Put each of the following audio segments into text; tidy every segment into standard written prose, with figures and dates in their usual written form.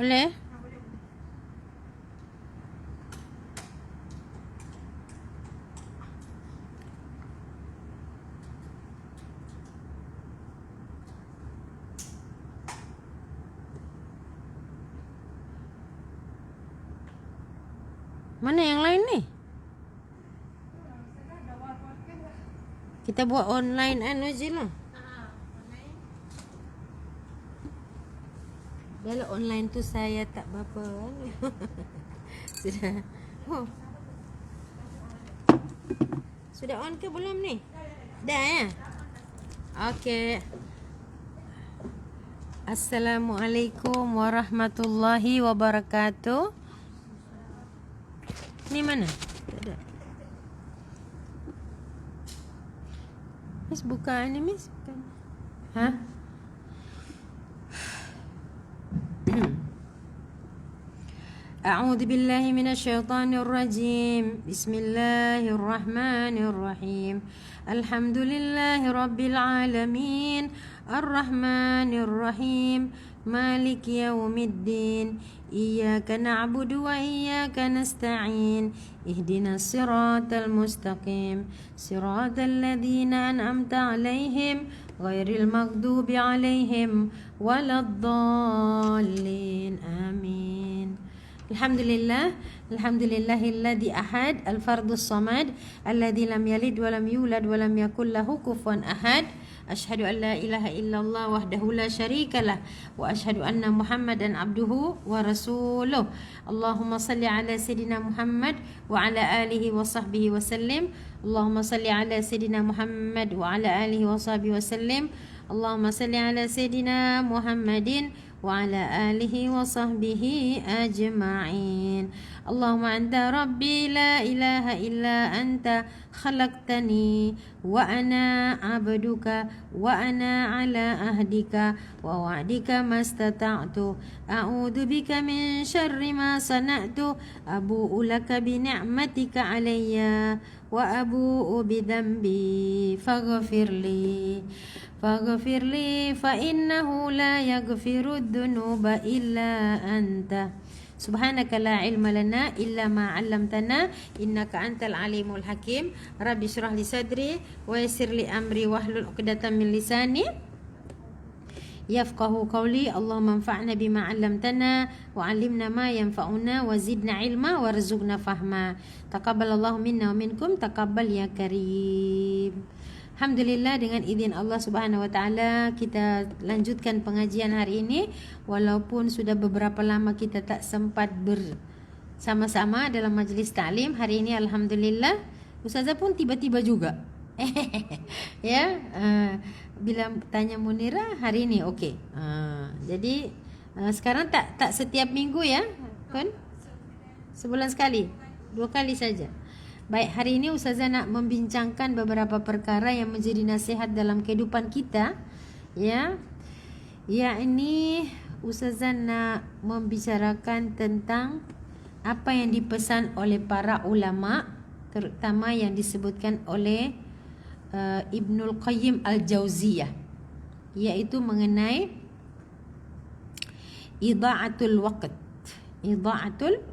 Boleh? Mana yang lain ni? Kita buat online je lah. Dalam online tu saya tak berapa. Sudah. Oh. Sudah on ke belum ni? Dah ya? Okey. Assalamualaikum warahmatullahi wabarakatuh. Ni mana? Tak ada. Miss buka ni, Miss. Bukan. Ha? أعوذ بالله من الشيطان الرجيم بسم الله الرحمن الرحيم الحمد لله رب العالمين الرحمن الرحيم مالك يوم الدين إياك نعبد وإياك نستعين اهدنا الصراط المستقيم صراط الذين أنعمت عليهم غير المغضوب عليهم ولا الضالين آمين Alhamdulillahilladzi ahad al-fardus samad alladzi lam yalid wa lam yulad wa lam yakul lahu kufuwan ahad. Asyhadu an la ilaha illallah wahdahu la syarikalah wa asyhadu anna Muhammadan abduhu wa rasuluh. Allahumma salli ala sayidina Muhammad wa ala alihi wa sahbihi wa sallim. Allahumma salli ala sayidina Muhammad wa ala alihi wa sahbihi wa sallim. Allahumma salli ala sayidina Muhammadin wa ala alihi wa sahbihi ajma'in. Allahumma anta rabbi la ilaha illa anta khalaqtani wa ana abduka wa ana ala ahdika wa wa'dika mastata'tu a'udzu bika min syarri ma sana'tu abu'u laka bi ni'matika alayya wa abu'u bi dhanbi faghfirli fa innahu la yaghfirud dhunuba illa anta subhanaka la ilma lana illa ma 'allamtana innaka antal alimul hakim. Rabbi shrah li sadri wa yassir li amri wahlul 'uqdatam min lisani yafqahu qawli. Allahumma anfa'na bima 'allamtana wa 'allimna ma yanfa'una wa zidna ilma warzuqna fahma. Taqabbalallahu minna wa minkum taqabbal ya karim. Alhamdulillah, dengan izin Allah Subhanahu wa taala kita lanjutkan pengajian hari ini walaupun sudah beberapa lama kita tak sempat bersama-sama dalam majlis taklim. Hari ini alhamdulillah ustazah pun tiba-tiba juga. Ya, bila tanya Munira hari ini okey. Jadi sekarang tak setiap minggu ya, kan? Sebulan sekali, 2 kali saja. Baik, hari ini ustazah nak membincangkan beberapa perkara yang menjadi nasihat dalam kehidupan kita, ya. Yakni ustazah nak membicarakan tentang apa yang dipesan oleh para ulama, terutama yang disebutkan oleh Ibnul Qayyim Al-Jauziyah, iaitu mengenai ida'atul waqt. Ida'atul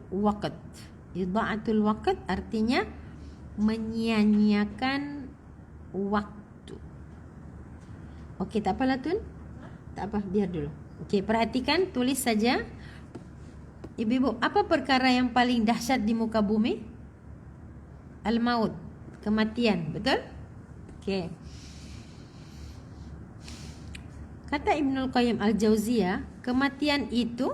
waqt artinya menyia-nyiakan waktu. Okey, tak apalah Tun. Tak apa, biar dulu. Okey, perhatikan, tulis saja. Ibu-ibu, apa perkara yang paling dahsyat di muka bumi? Al-maut, kematian, betul? Okey. Kata Ibnul Qayyim Al-Jauziyah, kematian itu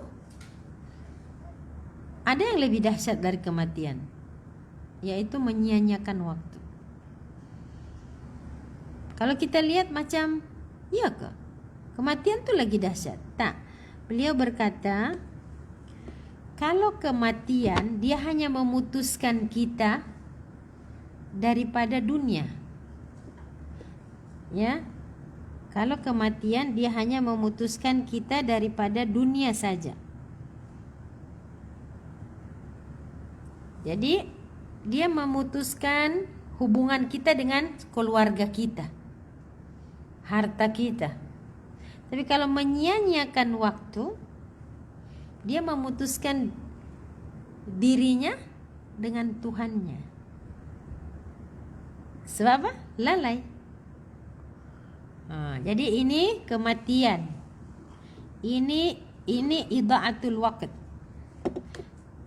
ada yang lebih dahsyat dari kematian, yaitu menyia-nyiakan waktu. Kalau kita lihat macam, iya ke? Kematian tu lagi dahsyat? Tak. Beliau berkata, kalau kematian dia hanya memutuskan kita daripada dunia. Ya. Kalau kematian dia hanya memutuskan kita daripada dunia saja. Jadi dia memutuskan hubungan kita dengan keluarga kita, harta kita. Tapi kalau menyia-nyiakan waktu, dia memutuskan dirinya dengan Tuhannya. Sebab apa? Lalai. Jadi ini kematian. Ini idaatul waqt.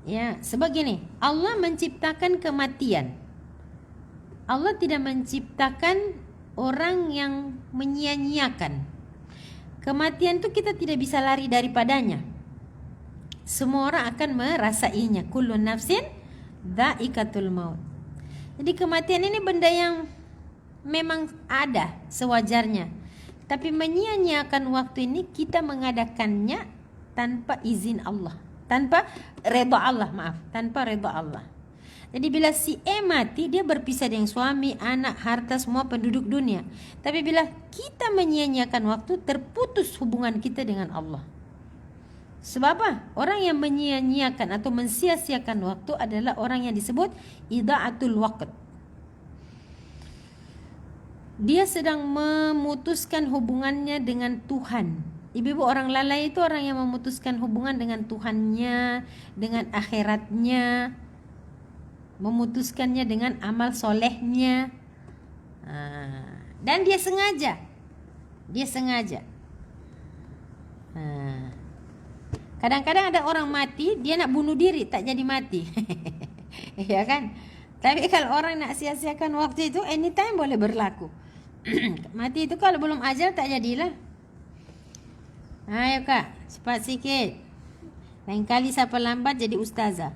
Ya, sebegini. Allah menciptakan kematian. Allah tidak menciptakan orang yang menyia-nyiakan. Kematian itu kita tidak bisa lari daripadanya. Semua orang akan merasainya. Kullu nafsin dha'iqatul maut. Jadi kematian ini benda yang memang ada sewajarnya. Tapi menyia-nyiakan waktu ini kita mengadakannya tanpa izin Allah. Tanpa redha Allah, tanpa redha Allah. Jadi bila si mati, dia berpisah dengan suami, anak, harta, semua penduduk dunia. Tapi bila kita menyia-nyiakan waktu, terputus hubungan kita dengan Allah. Sebab apa? Orang yang menyia-nyiakan atau mensia-siakan waktu adalah orang yang disebut idaatul waqt. Dia sedang memutuskan hubungannya dengan Tuhan. Ibu-ibu, orang lalai itu orang yang memutuskan hubungan dengan Tuhannya, dengan akhiratnya, memutuskannya dengan amal solehnya. Dan dia sengaja. Kadang-kadang ada orang mati, dia nak bunuh diri, tak jadi mati. Ya kan? Tapi kalau orang nak sia-siakan waktu itu, anytime boleh berlaku. Mati itu kalau belum ajal tak jadilah. Ayo kak, cepat sikit. Lain kali siapa lambat jadi ustazah.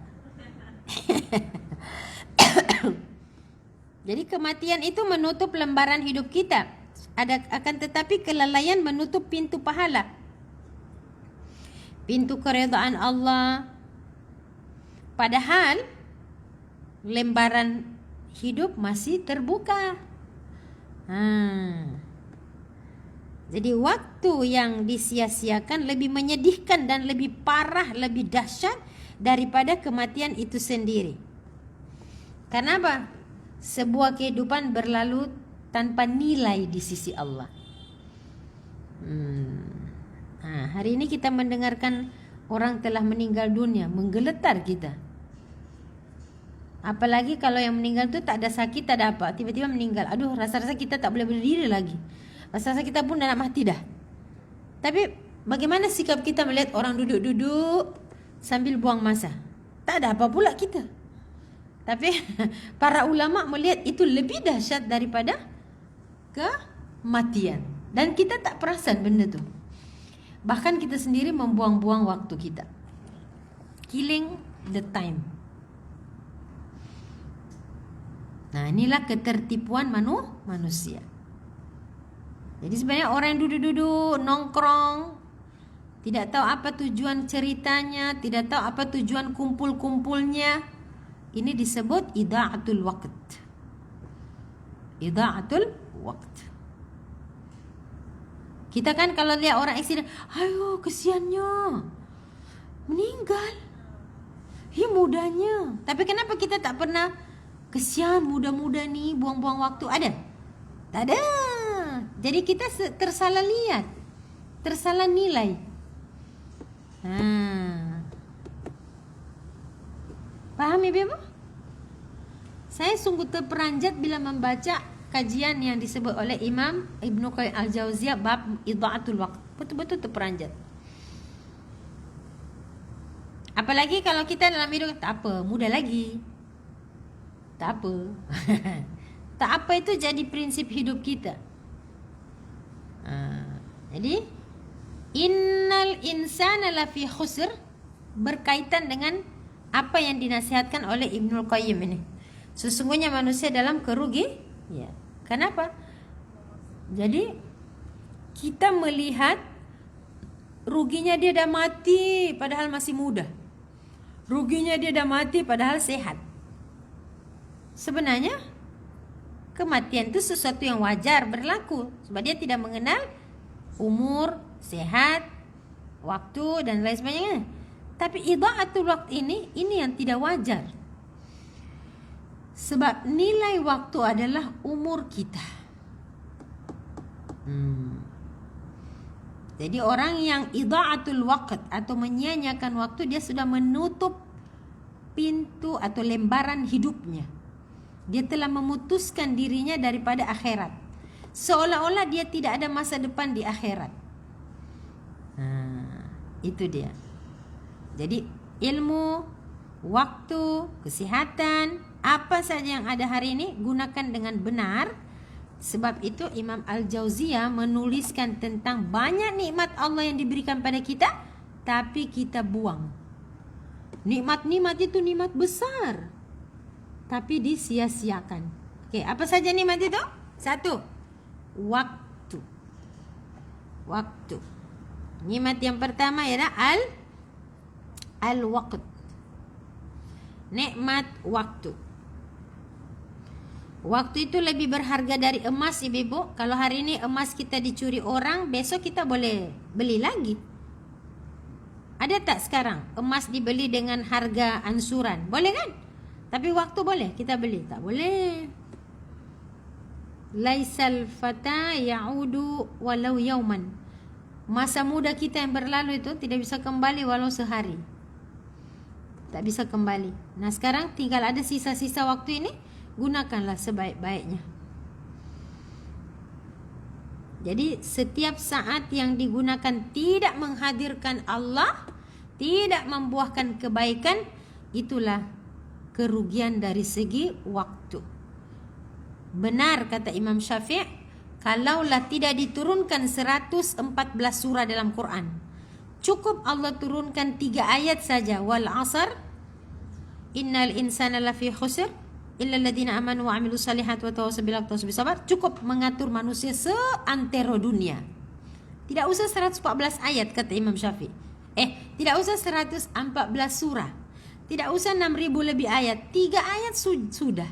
Jadi kematian itu menutup lembaran hidup kita. Akan tetapi kelalaian menutup pintu pahala, pintu keredaan Allah. Padahal lembaran hidup masih terbuka. Jadi waktu yang disia-siakan lebih menyedihkan dan lebih parah, lebih dahsyat daripada kematian itu sendiri. Kenapa? Sebuah kehidupan berlalu tanpa nilai di sisi Allah. Hari ini kita mendengarkan orang telah meninggal dunia, menggeletar kita. Apalagi kalau yang meninggal itu tak ada sakit, tak ada apa, tiba-tiba meninggal. Aduh, rasa-rasa kita tak boleh berdiri lagi. Rasa-rasa kita pun dah nak mati dah. Tapi bagaimana sikap kita melihat orang duduk-duduk sambil buang masa? Tak ada apa pula kita. Tapi para ulama melihat itu lebih dahsyat daripada kematian. Dan kita tak perasan benda tu. Bahkan kita sendiri membuang-buang waktu kita. Killing the time. Nah, inilah ketertipuan manusia. Jadi sebenarnya orang yang duduk-duduk, nongkrong, tidak tahu apa tujuan ceritanya, tidak tahu apa tujuan kumpul-kumpulnya, ini disebut idaatul waqt. Idaatul waqt. Kita kan kalau lihat orang aksiden, ayo kesiannya, meninggal. Mudanya. Tapi kenapa kita tak pernah kesian muda-muda ni buang-buang waktu? Ada? Tak ada. Jadi kita tersalah lihat, tersalah nilai. Paham ibu-ibu? Saya sungguh terperanjat bila membaca kajian yang disebut oleh Imam Ibnu Qayyim Al-Jauziyah bab idaatul waqt. Betul-betul terperanjat. Apalagi kalau kita dalam hidup, tak apa, muda lagi. Tak apa. Tak apa itu jadi prinsip hidup kita. Jadi innal insana lafi khusr berkaitan dengan apa yang dinasihatkan oleh Ibnu Qayyim ini. Sesungguhnya manusia dalam kerugian. Ya. Kenapa? Jadi kita melihat ruginya dia dah mati padahal masih muda. Ruginya dia dah mati padahal sehat. Sebenarnya kematian itu sesuatu yang wajar berlaku sebab dia tidak mengenal umur, sehat, waktu dan lain sebagainya. Tapi idaatul waqt ini yang tidak wajar. Sebab nilai waktu adalah umur kita. Jadi orang yang idha'atul waqt atau menyia-nyiakan waktu, dia sudah menutup pintu atau lembaran hidupnya. Dia telah memutuskan dirinya daripada akhirat. Seolah-olah dia tidak ada masa depan di akhirat. Itu dia. Jadi ilmu, waktu, kesihatan, apa saja yang ada hari ini gunakan dengan benar. Sebab itu Imam Al-Jauziyah menuliskan tentang banyak nikmat Allah yang diberikan pada kita, tapi kita buang. Nikmat-nikmat itu nikmat besar, tapi disia-siakan. Oke, apa saja nikmat itu? 1, waktu. Waktu. Nikmat yang pertama ialah al-waqt. Nikmat waktu. Waktu itu lebih berharga dari emas, ibu-ibu. Kalau hari ini emas kita dicuri orang, besok kita boleh beli lagi. Ada tak sekarang emas dibeli dengan harga ansuran? Boleh kan? Tapi waktu boleh kita beli? Tak boleh. Laisal fata ya'udu walau yauman. Masa muda kita yang berlalu itu tidak bisa kembali walau sehari. Tak bisa kembali. Nah, sekarang tinggal ada sisa-sisa waktu ini, gunakanlah sebaik-baiknya. Jadi setiap saat yang digunakan tidak menghadirkan Allah, tidak membuahkan kebaikan, itulah kerugian dari segi waktu. Benar kata Imam Syafi'i, kalaulah tidak diturunkan 114 surah dalam Quran, cukup Allah turunkan 3 ayat saja. Wal asr innal insana lafi khusr illa alladziina amanu wa 'amilus salihati wa tawassaw bil haqqi wa tawassaw bis sabr. Cukup mengatur manusia seantero dunia. Tidak usah 114 ayat kata Imam Syafi'i. Tidak usah 114 surah. Tidak usah 6.000 lebih ayat. 3 ayat sudah.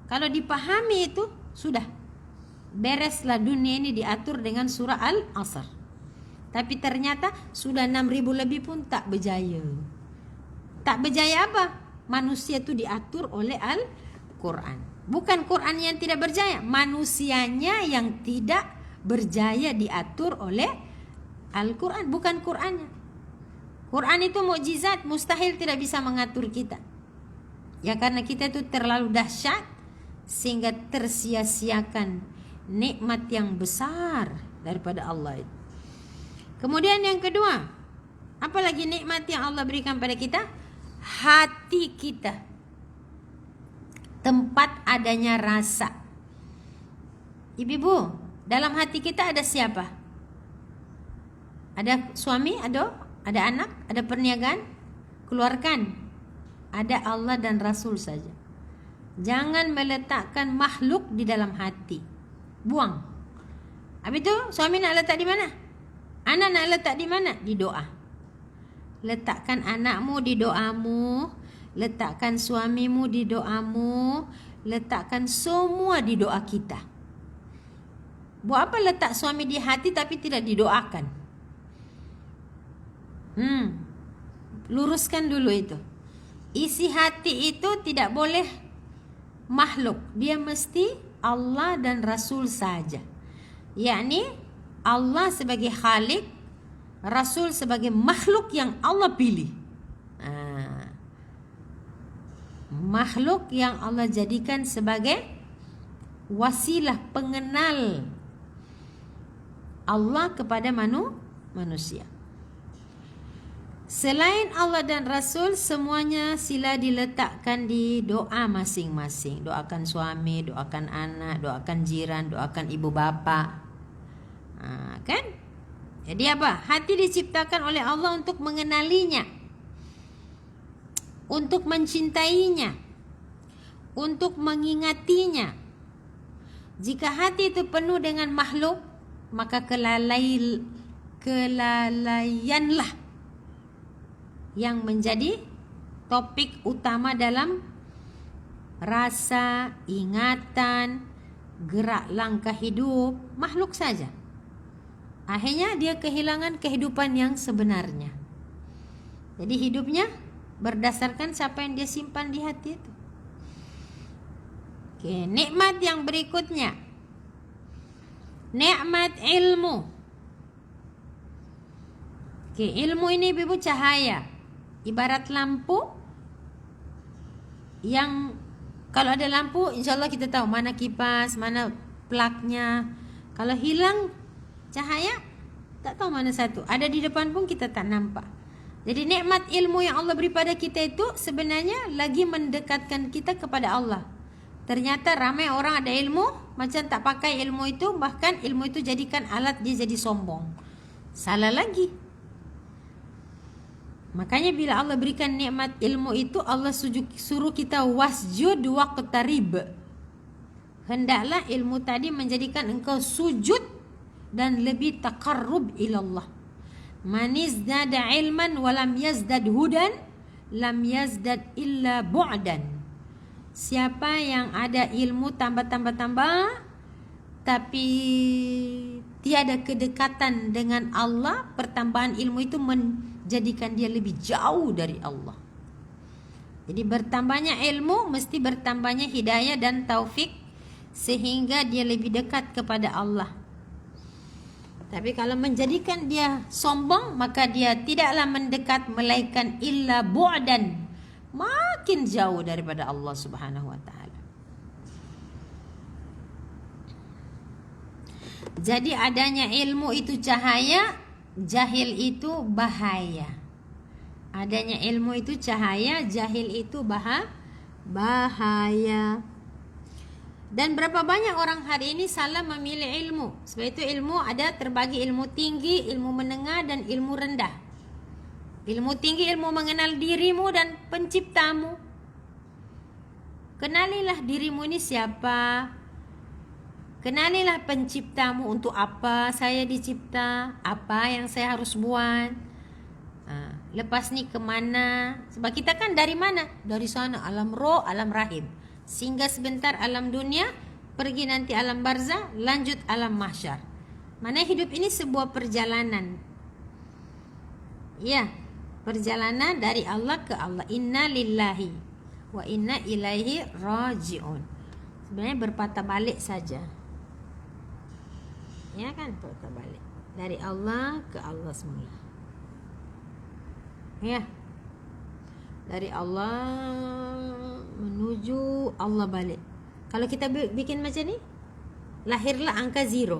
Kalau dipahami itu sudah. Bereslah dunia ini diatur dengan surah Al-Asr. Tapi ternyata sudah 6.000 lebih pun tak berjaya. Tak berjaya apa? Manusia itu diatur oleh Al-Quran. Bukan Quran yang tidak berjaya, manusianya yang tidak berjaya diatur oleh Al-Quran, bukan Qurannya. Quran itu mukjizat, mustahil tidak bisa mengatur kita. Ya karena kita itu terlalu dahsyat sehingga tersia-siakan nikmat yang besar daripada Allah itu. Kemudian yang kedua, apalagi nikmat yang Allah berikan pada kita? Hati kita, tempat adanya rasa. Ibu-ibu, dalam hati kita ada siapa? Ada suami, ada anak, ada perniagaan? Keluarkan. Ada Allah dan Rasul saja. Jangan meletakkan makhluk di dalam hati. Buang. Habis itu suami nak letak di mana? Anak nak letak di mana? Di doa. Letakkan anakmu di doamu, letakkan suamimu di doamu, letakkan semua di doa kita. Buat apa letak suami di hati tapi tidak didoakan? Luruskan dulu itu. Isi hati itu tidak boleh makhluk. Dia mesti Allah dan Rasul saja. Yakni Allah sebagai Khalik, Rasul sebagai makhluk yang Allah pilih. Makhluk yang Allah jadikan sebagai wasilah pengenal Allah kepada manusia. Selain Allah dan Rasul, semuanya sila diletakkan di doa masing-masing. Doakan suami, doakan anak, doakan jiran, doakan ibu bapa. Kan? Jadi apa? Hati diciptakan oleh Allah untuk mengenalinya, untuk mencintainya, untuk mengingatinya. Jika hati itu penuh dengan makhluk, maka kelalaianlah yang menjadi topik utama dalam rasa, ingatan, gerak langkah hidup makhluk saja. Akhirnya dia kehilangan kehidupan yang sebenarnya. Jadi hidupnya berdasarkan siapa yang dia simpan di hati itu. Oke, nikmat yang berikutnya, nikmat ilmu. Okey, ilmu ini ibu cahaya. Ibarat lampu yang kalau ada lampu insya-Allah kita tahu mana kipas, mana plugnya. Kalau hilang cahaya tak tahu mana satu. Ada di depan pun kita tak nampak. Jadi nikmat ilmu yang Allah beri pada kita itu sebenarnya lagi mendekatkan kita kepada Allah. Ternyata ramai orang ada ilmu macam tak pakai ilmu itu, bahkan ilmu itu jadikan alat dia jadi sombong. Salah lagi. Makanya bila Allah berikan nikmat ilmu itu, Allah suruh kita wasjud waqtarib. Hendaklah ilmu tadi menjadikan engkau sujud dan lebih taqarrub ilallah. Man izdada ilman walam yazdad hudan lam yazdad illa bu'dan. Siapa yang ada ilmu tambah tapi tiada kedekatan dengan Allah, pertambahan ilmu itu menjadikan dia lebih jauh dari Allah. Jadi bertambahnya ilmu mesti bertambahnya hidayah dan taufik sehingga dia lebih dekat kepada Allah. Tapi kalau menjadikan dia sombong, maka dia tidaklah mendekat melainkan illa bu'dan, makin jauh daripada Allah Subhanahu wa taala. Jadi adanya ilmu itu cahaya, jahil itu bahaya. Adanya ilmu itu cahaya, jahil itu bahaya. Dan berapa banyak orang hari ini salah memilih ilmu. Sebab itu ilmu ada terbagi ilmu tinggi, ilmu menengah dan ilmu rendah. Ilmu tinggi ilmu mengenal dirimu dan penciptamu. Kenalilah dirimu ini siapa. Kenalilah penciptamu, untuk apa saya dicipta, apa yang saya harus buat. Lepas ni ke mana? Sebab kita kan dari mana? Dari sana, alam roh, alam rahim. Singgah sebentar alam dunia, pergi nanti alam barzah, lanjut alam mahsyar. Mana hidup ini sebuah perjalanan. Ya, perjalanan dari Allah ke Allah. Inna lillahi wa inna ilaihi raji'un. Sebenarnya berpatah balik saja. Ya kan, patah balik. Dari Allah ke Allah semula. Ya. Dari Allah menuju Allah balik. Kalau kita bikin macam ni, lahirlah angka zero.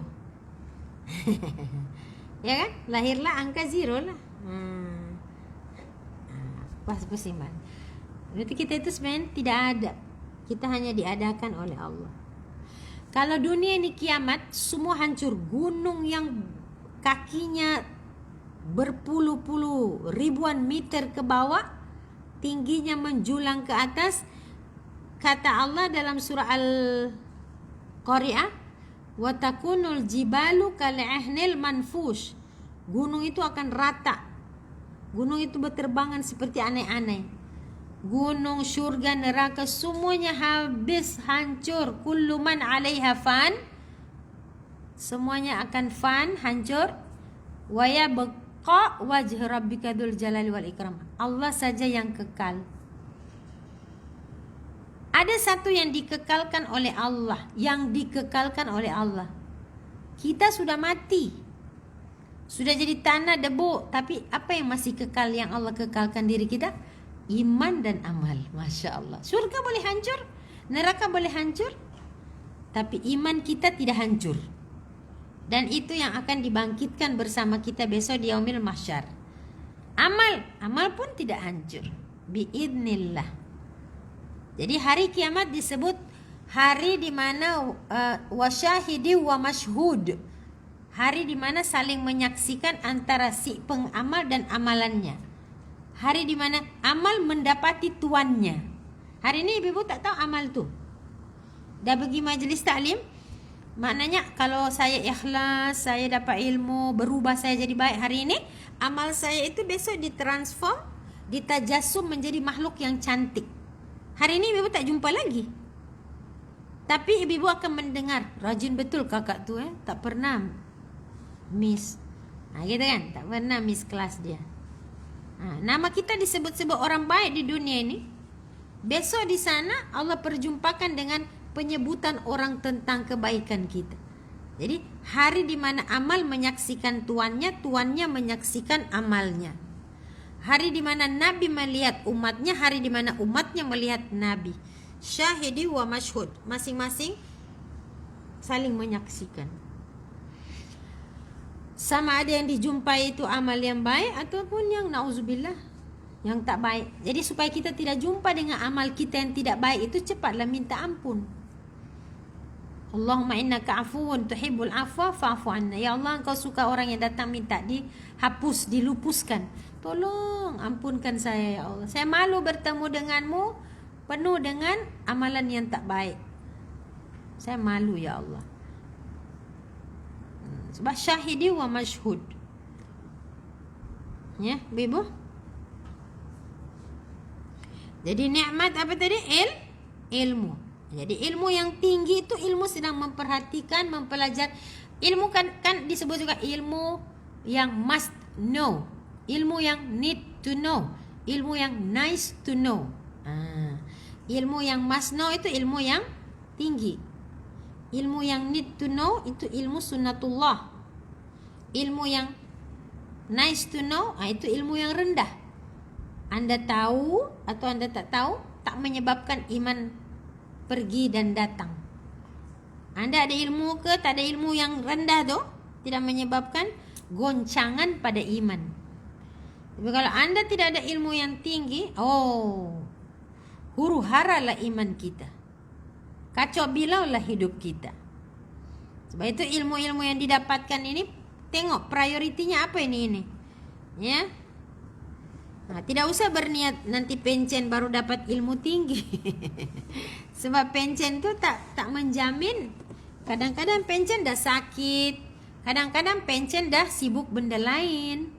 Ya kan? Lahirlah angka zero lah. Pas iman. Berarti kita itu sebenarnya tidak ada. Kita hanya diadakan oleh Allah. Kalau dunia ini kiamat, semua hancur. Gunung yang kakinya berpuluh-puluh ribuan meter ke bawah, tingginya menjulang ke atas. Kata Allah dalam surah Al-Qari'ah, wa takunul jibalu kal'ihnil manfush. Gunung itu akan rata. Gunung itu berterbangan seperti aneh-aneh. Gunung, syurga, neraka semuanya habis, hancur. Kullu man 'alaiha fan. Semuanya akan fan, hancur. Wa yabqa wajh rabbika dzul jalali wal ikram. Allah saja yang kekal. Ada satu yang dikekalkan oleh Allah, yang dikekalkan oleh Allah. Kita sudah mati. Sudah jadi tanah, debu, tapi apa yang masih kekal yang Allah kekalkan diri kita? Iman dan amal. Masya Allah. Surga boleh hancur, neraka boleh hancur, tapi iman kita tidak hancur. Dan itu yang akan dibangkitkan bersama kita besok di yaumil mahsyar. Amal pun tidak hancur. Biidnillah. Jadi hari kiamat disebut hari di mana wasyahidi wa mashhud. Hari di mana saling menyaksikan antara si pengamal dan amalannya. Hari di mana amal mendapati tuannya. Hari ini ibu tak tahu amal tu. Dah pergi majlis taklim, maknanya kalau saya ikhlas, saya dapat ilmu, berubah saya jadi baik hari ini, amal saya itu besok ditransform, ditajasum menjadi makhluk yang cantik. Hari ini ibu tak jumpa lagi. Tapi ibu akan mendengar, rajin betul kakak tu tak pernah miss. Gitu kan? Tak pernah miss kelas dia. Nama kita disebut-sebut orang baik di dunia ini. Besok di sana Allah perjumpakan dengan penyebutan orang tentang kebaikan kita. Jadi hari di mana amal menyaksikan tuannya, tuannya menyaksikan amalnya. Hari di mana Nabi melihat umatnya, hari di mana umatnya melihat Nabi. Syahidi wa masyhud, masing-masing saling menyaksikan. Sama ada yang dijumpai itu amal yang baik ataupun yang na'udzubillah, yang tak baik. Jadi supaya kita tidak jumpa dengan amal kita yang tidak baik itu, cepatlah minta ampun. Allahumma innaka afuwun tuhibbul afwa fa'fu anna. Ya Allah, engkau suka orang yang datang minta dihapus, dilupuskan. Tolong ampunkan saya ya Allah. Saya malu bertemu denganmu penuh dengan amalan yang tak baik. Saya malu ya Allah. Sebab syahidi wa masyhud. Ya, Ibu. Jadi nikmat apa tadi? Ilmu. Jadi ilmu yang tinggi itu ilmu sedang memperhatikan, mempelajari. Ilmu kan disebut juga ilmu yang must know, ilmu yang need to know, ilmu yang nice to know. Ilmu yang must know itu ilmu yang tinggi. Ilmu yang need to know itu ilmu sunnatullah. Ilmu yang nice to know itu ilmu yang rendah. Anda tahu atau Anda tak tahu tak menyebabkan iman pergi dan datang. Anda ada ilmu ke tak ada ilmu yang rendah tu tidak menyebabkan goncangan pada iman. Tapi kalau Anda tidak ada ilmu yang tinggi, huru haralah iman kita. Kacau bilaulah hidup kita. Sebab itu ilmu-ilmu yang didapatkan ini, tengok prioritinya apa ini. Ya. Nah, tidak usah berniat nanti pencen baru dapat ilmu tinggi. Sebab pencen tu tak menjamin. Kadang-kadang pencen dah sakit, kadang-kadang pencen dah sibuk benda lain.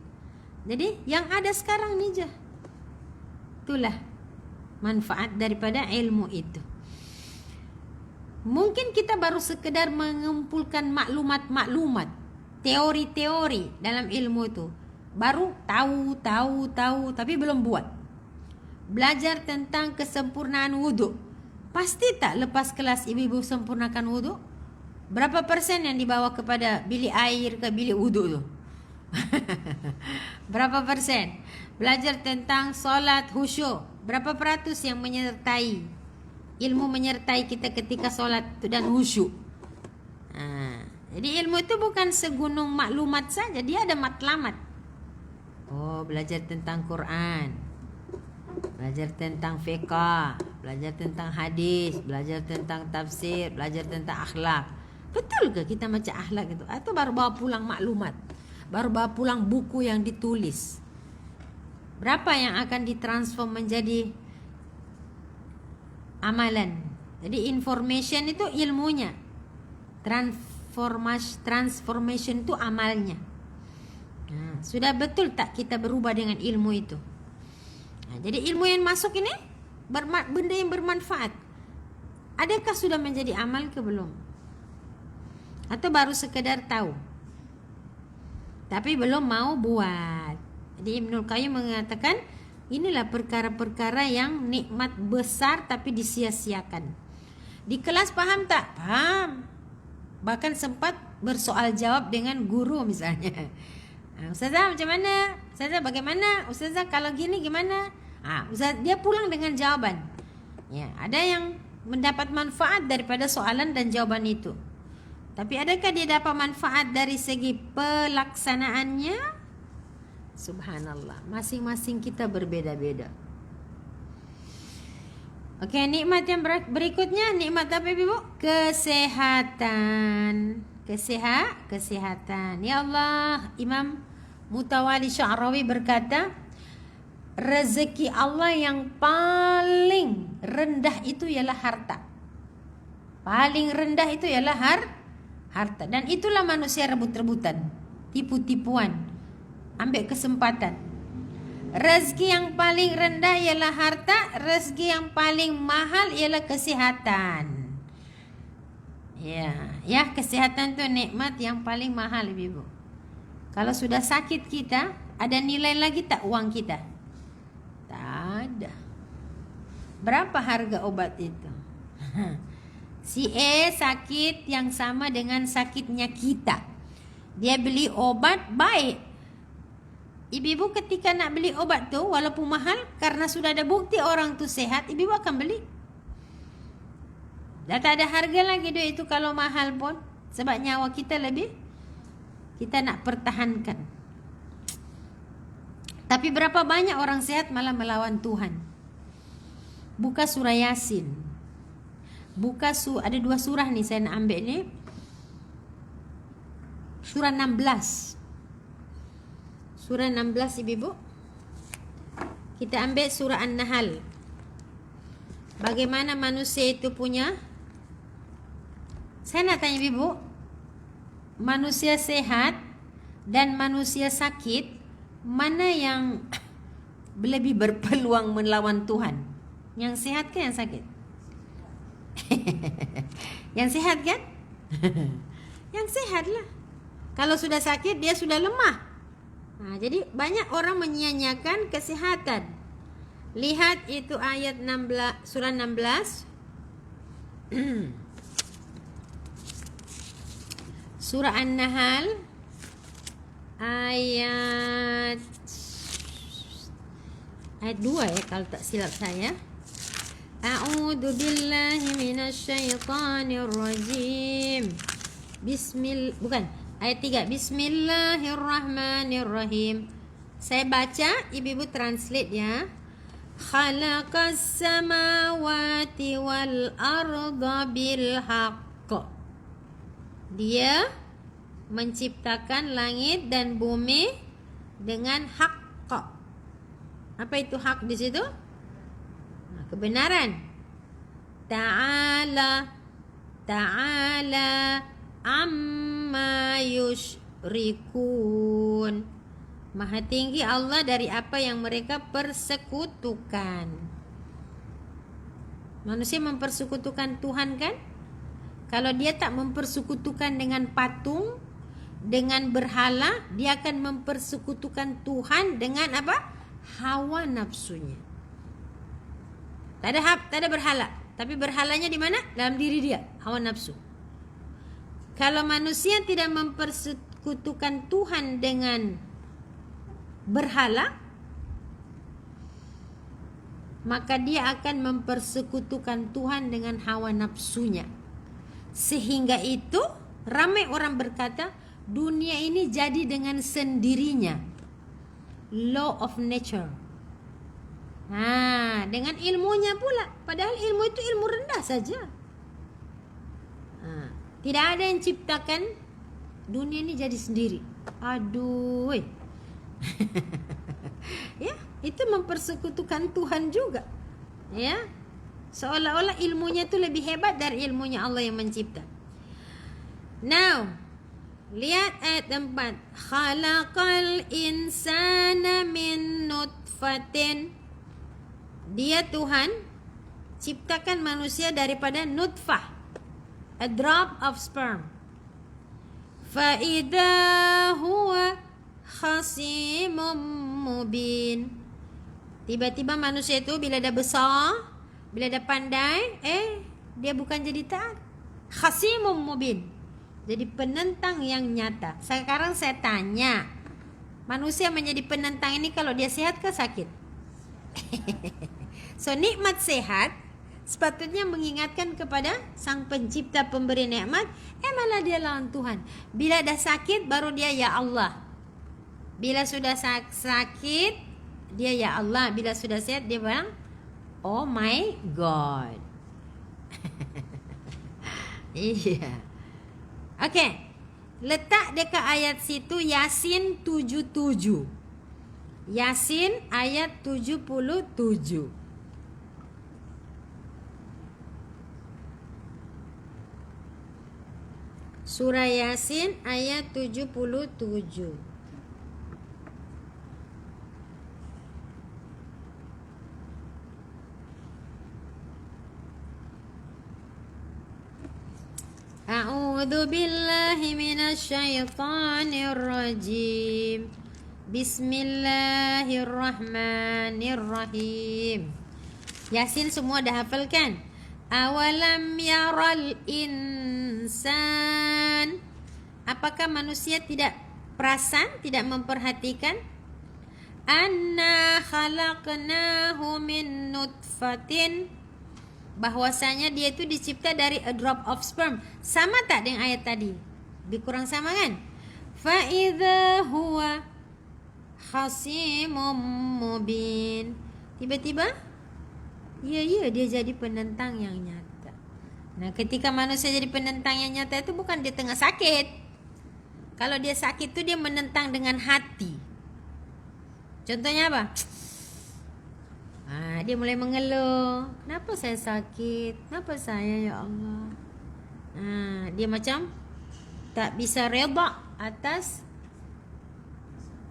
Jadi yang ada sekarang ni je. Itulah manfaat daripada ilmu itu. Mungkin kita baru sekedar mengumpulkan maklumat-maklumat, teori-teori dalam ilmu itu. Baru tahu, tapi belum buat. Belajar tentang kesempurnaan wuduk. Pasti tak lepas kelas ibu-ibu sempurnakan wuduk? Berapa persen yang dibawa kepada bilik air ke bilik wuduk tu? Berapa persen? Belajar tentang solat khusyuk. Berapa peratus yang menyertai? Ilmu menyertai kita ketika solat tu dan khusyuk. Jadi ilmu itu bukan segunung maklumat saja, dia ada matlamat. Belajar tentang Quran, belajar tentang fiqh, belajar tentang hadis, belajar tentang tafsir, belajar tentang akhlak. Betul ke kita macam akhlak itu? Atau baru bawa pulang maklumat, baru bawa pulang buku yang ditulis? Berapa yang akan ditransform menjadi amalan? Jadi information itu ilmunya, transformation itu amalnya. Sudah betul tak kita berubah dengan ilmu itu? Jadi ilmu yang masuk ini benda yang bermanfaat. Adakah sudah menjadi amal ke belum? Atau baru sekedar tahu tapi belum mau buat? Jadi Ibnul Qayyim mengatakan inilah perkara-perkara yang nikmat besar tapi disia-siakan. Di kelas faham tak? Faham. Bahkan sempat bersoal jawab dengan guru misalnya. Ustazah macam mana? Ustazah bagaimana? Ustazah kalau gini gimana? Ustazah dia pulang dengan jawaban. Ya, ada yang mendapat manfaat daripada soalan dan jawaban itu. Tapi adakah dia dapat manfaat dari segi pelaksanaannya? Subhanallah, masing-masing kita berbeza-beza. Okey, nikmat yang berikutnya, nikmat apa Ibu? Kesehatan. Kesehatan. Ya Allah, Imam Mutawali Sya'rawi berkata, rezeki Allah yang paling rendah itu ialah harta. Paling rendah itu ialah harta. Dan itulah manusia rebut-rebutan, tipu-tipuan, ambil kesempatan. Rezeki yang paling rendah ialah harta, rezeki yang paling mahal ialah kesihatan. Ya, kesihatan tu nikmat yang paling mahal Ibu. Kalau sudah sakit kita, ada nilai lagi tak uang kita? Tak ada. Berapa harga obat itu? Si A sakit yang sama dengan sakitnya kita. Dia beli obat baik. Ibu-ibu ketika nak beli obat tu walaupun mahal, karena sudah ada bukti orang tu sehat, ibu-ibu akan beli. Dah tak ada harga lagi duit itu kalau mahal pun. Sebab nyawa kita lebih, kita nak pertahankan. Tapi berapa banyak orang sehat malah melawan Tuhan. Buka surah Yasin. Ada 2 surah nih saya nak ambil ni. Surah 16. Surah 16 ibu-ibu. Kita ambil surah An-Nahl. Bagaimana manusia itu punya. Saya nak tanya ibu, manusia sehat dan manusia sakit, mana yang lebih berpeluang melawan Tuhan? Yang sehat ke yang sakit? Yang sehat kan? Yang sehat lah. Kalau sudah sakit, dia sudah lemah. Jadi banyak orang menyia-nyiakan kesehatan. Lihat itu ayat 16, surah 16. Surah An-Nahl ayat 2 ya kalau tak silap saya. A'udzu billahi minasyaitonir rajim. Ayat 3. Bismillahirrahmanirrahim. Saya baca, ibu-ibu translate ya. Khalaqas samawati wal arda bil haqq. Dia menciptakan langit dan bumi dengan hak. Apa itu hak di situ? Kebenaran. Ta'ala amma yushrikun. Maha tinggi Allah dari apa yang mereka persekutukan. Manusia mempersekutukan Tuhan kan? Kalau dia tak mempersekutukan dengan patung, dengan berhala, dia akan mempersekutukan Tuhan dengan apa? Hawa nafsunya. Tak ada berhala, tapi berhalanya di mana? Dalam diri dia, hawa nafsu. Kalau manusia tidak mempersekutukan Tuhan dengan berhala, maka dia akan mempersekutukan Tuhan dengan hawa nafsunya. Sehingga itu ramai orang berkata dunia ini jadi dengan sendirinya. Law of nature. Dengan ilmunya pula. Padahal ilmu itu ilmu rendah saja. Tidak ada yang ciptakan dunia ini jadi sendiri. Aduh. Ya, itu mempersekutukan Tuhan juga. Ya. Seolah-olah ilmunya itu lebih hebat dari ilmunya Allah yang mencipta. Now, lihat ayat 4. Khalaqal insana min nutfatin. Dia Tuhan ciptakan manusia daripada nutfah, a drop of sperm. Fa idza huwa khasimum mubin. Tiba-tiba manusia itu bila dah besar, bila dah pandai, dia bukan jadi taat. Khasimum mubin. Jadi penentang yang nyata. Sekarang saya tanya, manusia menjadi penentang ini kalau dia sehat ke sakit? So nikmat sehat sepatutnya mengingatkan kepada sang pencipta pemberi nikmat. Malah dia lawan Tuhan. Bila dah sakit baru dia ya Allah. Bila sudah sakit dia ya Allah. Bila sudah sehat dia bilang oh my God. Iya. Okay. Letak dekat ayat situ Yasin 77. Yasin ayat 77. Surah Yasin ayat 77. A'udzu billahi minasyaitonir rajim. Bismillahirrahmanirrahim. Yasin semua dah hafal kan? Awalam yaral insan. Apakah manusia tidak perasan, tidak memperhatikan? Anna khalaqnahu min nutfatin. Bahwasanya dia itu dicipta dari a drop of sperm. Sama tak dengan ayat tadi? Lebih kurang sama kan? Fa idza huwa khasimum mubin. Tiba-tiba dia jadi penentang yang nyata. Nah, ketika manusia jadi penentang yang nyata itu bukan dia tengah sakit. Kalau dia sakit itu dia menentang dengan hati. Contohnya apa? Dia mulai mengeluh. Kenapa saya sakit? Kenapa saya, ya Allah? Dia macam tak bisa reda atas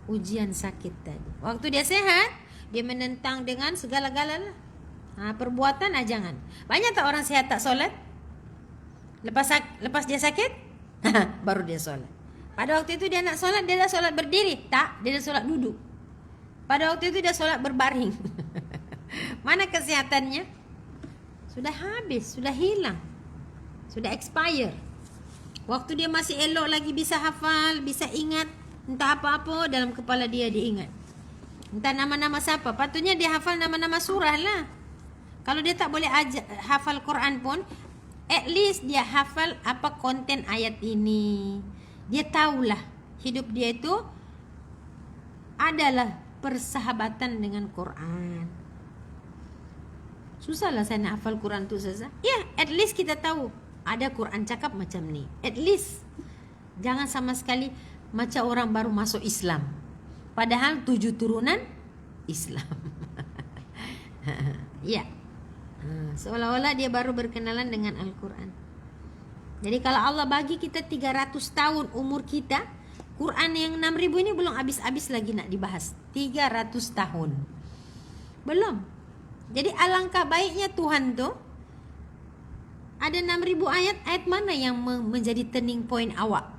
ujian sakit tadi. Waktu dia sehat, dia menentang dengan segala-galanya. Perbuatan jangan. Banyak tak orang sehat tak solat? Lepas dia sakit, baru dia solat. Pada waktu itu dia nak solat, dia dah solat berdiri. Tak, dia dah solat duduk. Pada waktu itu dia solat berbaring. Mana kesehatannya? Sudah habis, sudah hilang, sudah expire. Waktu dia masih elok lagi bisa hafal, bisa ingat, entah apa-apa dalam kepala dia ingat. Entah nama-nama siapa, patutnya dia hafal nama-nama surah lah. Kalau dia tak boleh hafal Quran pun, at least dia hafal apa konten ayat ini. Dia tahulah hidup dia itu adalah persahabatan dengan Quran. Susahlah saya nak hafal Quran tu saja. Ya, at least kita tahu ada Quran cakap macam ni. At least jangan sama sekali macam orang baru masuk Islam. Padahal 7 turunan Islam. Ya. Seolah-olah dia baru berkenalan dengan Al-Quran. Jadi kalau Allah bagi kita 300 tahun umur kita, Quran yang 6.000 ini belum habis-habis lagi nak dibahas. 300 tahun. Belum. Jadi alangkah baiknya Tuhan tu ada 6.000 ayat. Ayat mana yang menjadi turning point awak?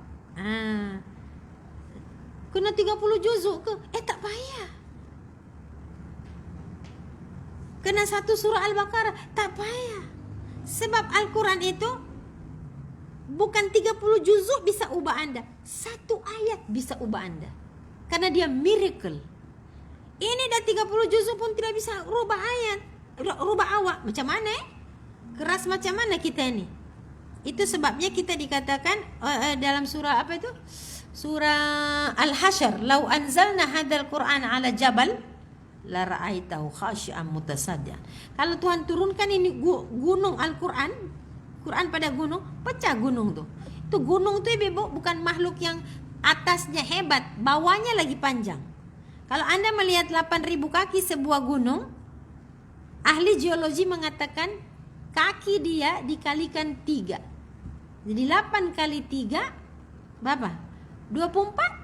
Kena 30 juzuk ke? Tak payah. Kena 1 surah Al-Baqarah? Tak payah. Sebab Al-Quran itu bukan 30 juzuk bisa ubah anda. 1 ayat bisa ubah anda. Karena dia miracle. Ini dah 30 juzuk pun tidak bisa rubah ayat, rubah awak. Macam mana Keras macam mana kita ni? Itu sebabnya kita dikatakan dalam surah apa itu? Surah Al-Hasyr, "Lau anzalna hadzal Qur'an 'ala jabal la ra'aitahu khashi'an mutasaddian." Kalau Tuhan turunkan ini gunung Al-Quran, Quran pada gunung, pecah gunung tu. Itu gunung tu ibu bukan makhluk yang atasnya hebat, bawahnya lagi panjang. Kalau anda melihat 8.000 kaki sebuah gunung, ahli geologi mengatakan kaki dia dikalikan 3. Jadi 8 kali 3 berapa? 24.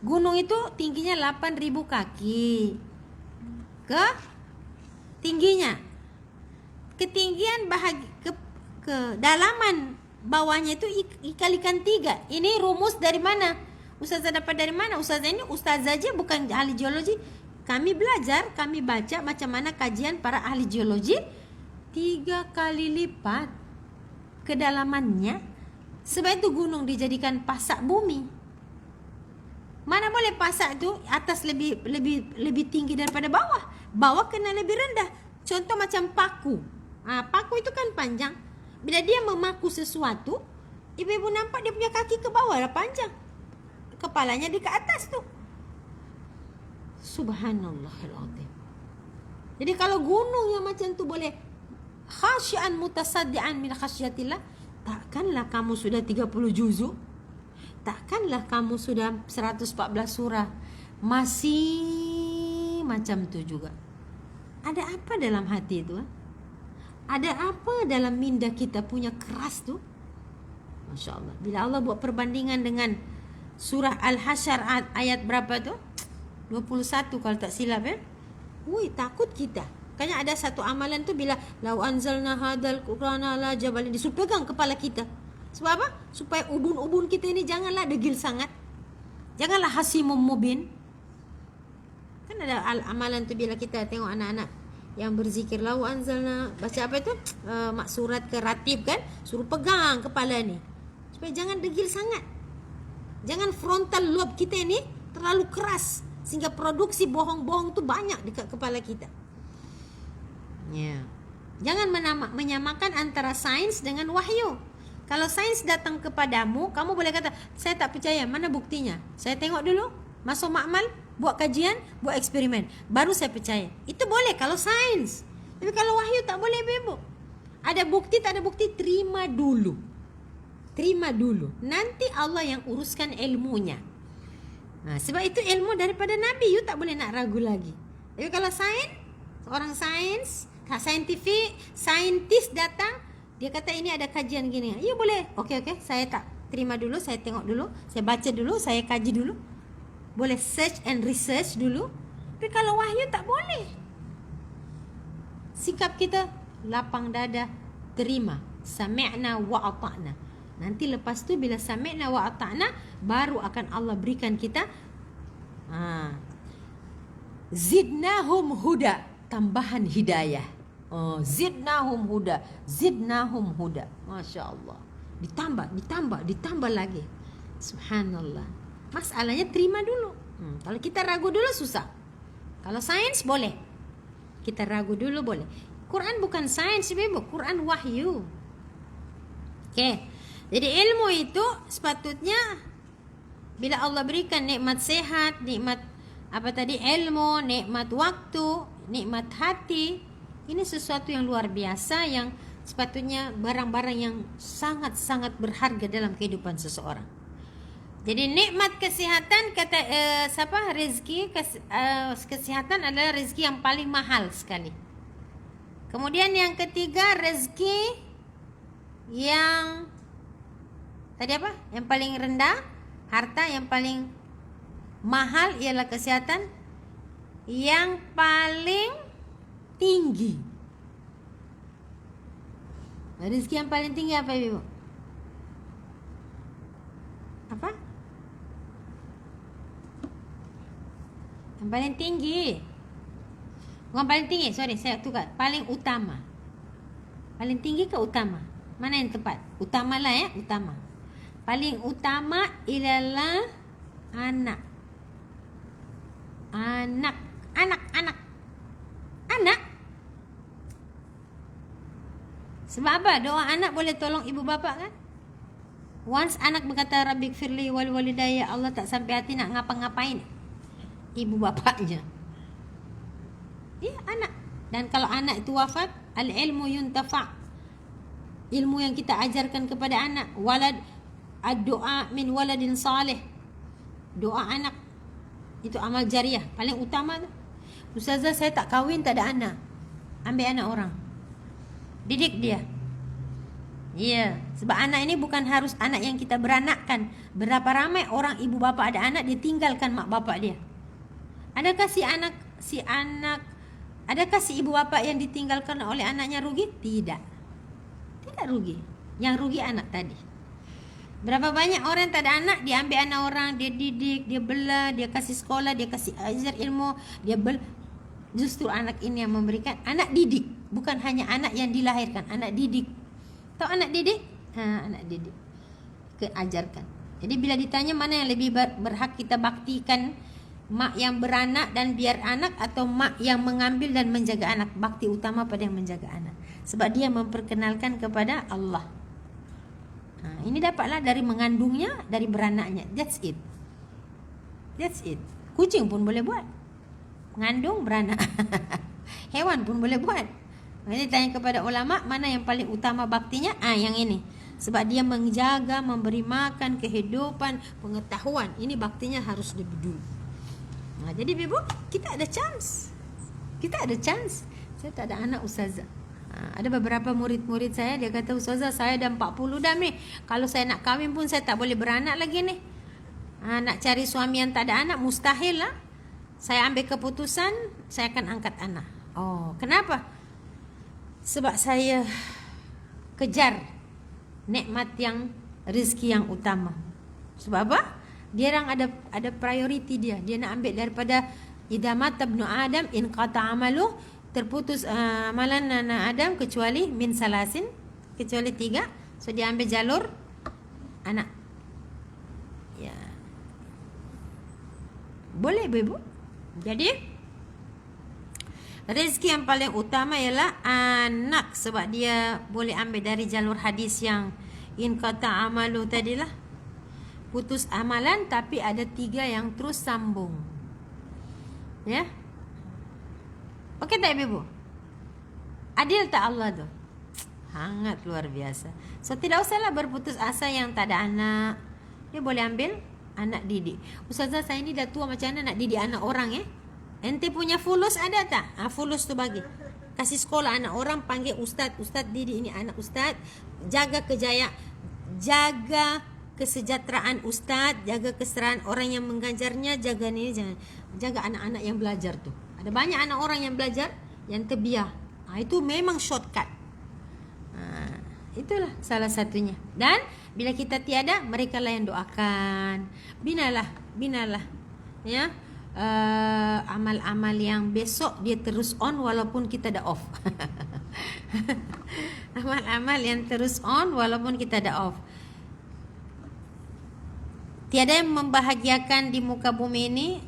Gunung itu tingginya 8.000 kaki. Ke tingginya. Ketinggian kedalaman bawahnya itu dikalikan 3. Ini rumus dari mana? Ustazah dapat dari mana? Ustazah ini ustazah aja bukan ahli geologi. Kami belajar, kami baca macam mana kajian para ahli geologi. 3 kali lipat kedalamannya. Sebab itu gunung dijadikan pasak bumi. Mana boleh pasak itu atas lebih tinggi daripada bawah. Bawah kena lebih rendah. Contoh macam paku. Paku itu kan panjang. Bila dia memaku sesuatu, ibu-ibu nampak dia punya kaki ke bawah lah panjang. Kepalanya di ke atas tu. Subhanallahirrahim. Jadi kalau gunung yang macam tu boleh khasyian mutasaddian min khasyatillah, takkanlah kamu sudah 30 juzuk? Takkanlah kamu sudah 114 surah masih macam tu juga? Ada apa dalam hati itu? Ada apa dalam minda kita punya keras tu? Masya Allah. Bila Allah buat perbandingan dengan surah Al-Hasyr ayat berapa tu? 21 kalau tak silap takut kita. Makanya ada satu amalan tu bila lau anzalna hadzal qur'ana ala jabalin, disuruh pegang kepala kita. Sebab apa? Supaya ubun-ubun kita ini janganlah degil sangat. Janganlah hasimum mubin. Kan ada amalan tu bila kita tengok anak-anak yang berzikir lau anzalna, baca apa itu? Maksurat ke ratib kan, suruh pegang kepala ni supaya jangan degil sangat. Jangan frontal lobe kita ini terlalu keras sehingga produksi bohong-bohong tu banyak dekat kepala kita. Ya. Jangan menyamakan antara sains dengan wahyu. Kalau sains datang kepadamu, kamu boleh kata, saya tak percaya, mana buktinya? Saya tengok dulu, masuk makmal, buat kajian, buat eksperimen, baru saya percaya. Itu boleh kalau sains. Tapi kalau wahyu tak boleh, bebo. Ada bukti, tak ada bukti, terima dulu. Terima dulu. Nanti Allah yang uruskan ilmunya. Sebab itu ilmu daripada Nabi, you tak boleh nak ragu lagi. Tapi kalau sains, seorang sains, saintis datang, dia kata ini ada kajian gini. You boleh, okey, saya tak terima dulu, saya tengok dulu, saya baca dulu, saya kaji dulu. Boleh search and research dulu. Tapi kalau wahyu tak boleh. Sikap kita lapang dada, terima. Sami'na wa ata'na. Nanti lepas tu bila sami'na wa ata'na, baru akan Allah berikan kita zidnahum huda, tambahan hidayah. Zidnahum huda, zidnahum huda. Masya Allah. Ditambah lagi. Subhanallah. Masalahnya terima dulu. Kalau kita ragu dulu susah. Kalau sains boleh. Kita ragu dulu boleh. Quran bukan sains, Ibu. Quran wahyu. Okey. Jadi ilmu itu sepatutnya bila Allah berikan nikmat sehat, nikmat ilmu, nikmat waktu, nikmat hati, ini sesuatu yang luar biasa yang sepatutnya barang-barang yang sangat-sangat berharga dalam kehidupan seseorang. Jadi nikmat kesihatan kata rezeki kesihatan adalah rezeki yang paling mahal sekali. Kemudian yang ketiga rezeki yang tadi apa? Yang paling rendah, harta yang paling mahal ialah kesihatan yang paling tinggi. Rezeki yang paling tinggi apa, Ibu? Apa? Yang paling tinggi. Bukan paling tinggi, sorry, saya tukar. Paling utama. Paling tinggi ke utama? Mana yang tepat? Utamalah ya, utama. Paling utama ialah anak. Anak. Sebab apa? Doa anak boleh tolong ibu bapa kan? Once anak berkata Rabbighfirli wal walidayya, Allah tak sampai hati nak ngapa-ngapain ibu bapaknya. Ya, anak. Dan kalau anak itu wafat, al-ilmu yuntafa. Ilmu yang kita ajarkan kepada anak. Walad ad-du'a min waladin salih. Doa anak itu amal jariah paling utama tu. Ustazah, saya tak kahwin, tak ada anak. Ambil anak orang, didik dia. Ya, sebab anak ini bukan harus anak yang kita beranakkan. Berapa ramai orang ibu bapa ada anak, dia tinggalkan mak bapak dia. Adakah adakah si ibu bapa yang ditinggalkan oleh anaknya rugi? Tidak rugi. Yang rugi anak tadi. Berapa banyak orang yang tak ada anak, dia ambil anak orang, dia didik, dia bela, dia kasih sekolah, dia kasih ajar ilmu, justru anak ini yang memberikan. Anak didik, bukan hanya anak yang dilahirkan, anak didik. Tahu anak didik? Anak didik. Keajarkan. Jadi bila ditanya mana yang lebih berhak kita baktikan, mak yang beranak dan biar anak atau mak yang mengambil dan menjaga anak? Bakti utama pada yang menjaga anak. Sebab dia memperkenalkan kepada Allah. Ini dapatlah dari mengandungnya, dari beranaknya. That's it. Kucing pun boleh buat. Mengandung, beranak. Hewan pun boleh buat. Jadi tanya kepada ulama, mana yang paling utama baktinya? Yang ini. Sebab dia menjaga, memberi makan, kehidupan, pengetahuan. Ini baktinya harus lebih dulu. Jadi Ibu, kita ada chance. Saya tak ada anak ustazah. Ada beberapa murid-murid saya, dia kata, ustazah, saya dah 40 dah ni. Kalau saya nak kahwin pun saya tak boleh beranak lagi ni. Nak cari suami yang tak ada anak, mustahil lah. Saya ambil keputusan, saya akan angkat anak. Kenapa? Sebab saya kejar nikmat yang rezeki yang utama. Sebab apa? Dia orang ada priority dia. Dia nak ambil daripada idza mata ibnu Adam in qata amalu terputus amalan anak Adam kecuali min salasin, kecuali 3. So dia ambil jalur anak. Ya. Boleh Ibu. Jadi rezeki yang paling utama ialah anak, sebab dia boleh ambil dari jalur hadis yang in kata amalu tadilah, putus amalan, tapi ada 3 yang terus sambung. Ya. Okey tak Ibu? Adil tak Allah tu? Sangat luar biasa. So tidak usahlah berputus asa yang tak ada anak. Dia boleh ambil anak didik. Ustazah, saya ni dah tua, macam mana nak didik anak orang ya? Ente punya fulus ada tak? Fulus tu bagi. Kasih sekolah anak orang, panggil ustaz. Ustaz didik ini anak ustaz. Jaga jaga kesejahteraan ustaz, jaga kesejahteraan orang yang mengajarnya, jaga ni, jaga anak-anak yang belajar tu. Ada banyak anak orang yang belajar yang terbiar. Itu memang shortcut. Itulah salah satunya. Dan bila kita tiada, mereka lah yang doakan. Binalah ya. Amal-amal yang besok dia terus on walaupun kita dah off. Amal-amal yang terus on walaupun kita dah off. Tiada yang membahagiakan di muka bumi ini,